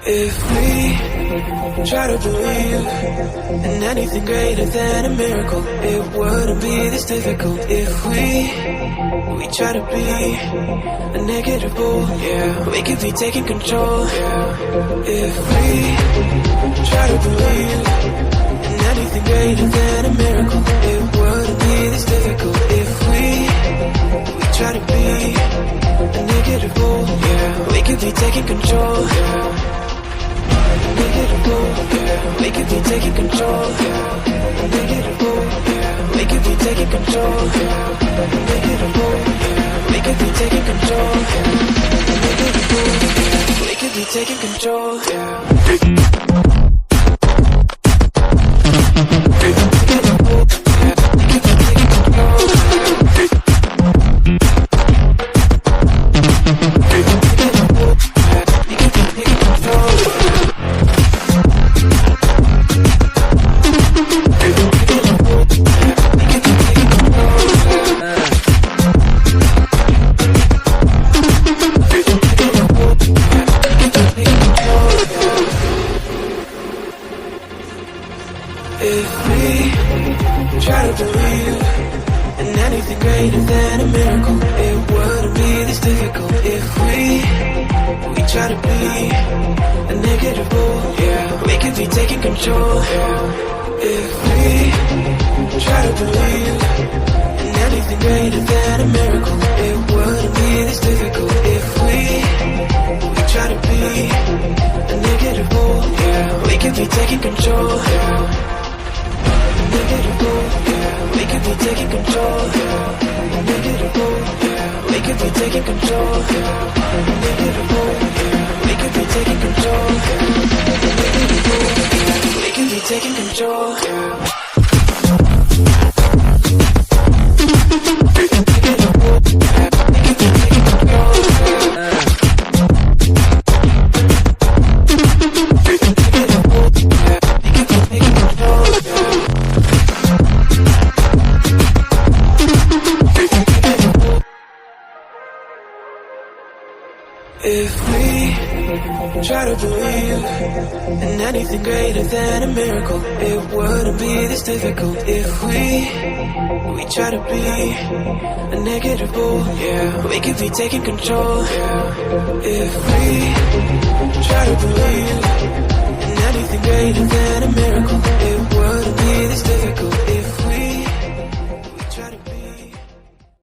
If we try to believe in anything greater than a miracle, it wouldn't be this difficult. If we try to be a negative bull, yeah, we could be taking control. If we try to believe in anything greater than a miracle, it wouldn't be this difficult. If we try to be a negative bull, yeah, we could be taking control. We could be taking control. We could be taking control. We could be taking control. We could be taking control. If we try to believe in anything greater than a miracle, it wouldn't be this difficult. If we try to be a negative bull, yeah, we could be taking control. If we try to believe in anything greater than a miracle, it wouldn't be this difficult. If we try to be a negative bull, yeah, we could be taking control. We could be taking control. We could be taking control. We could be taking control. We could be taking control. If we try to believe in anything greater than a miracle, it wouldn't be this difficult. If we try to be a negative bull, yeah, we could be taking control. If we try to believe in anything greater than a miracle, it wouldn't be this difficult.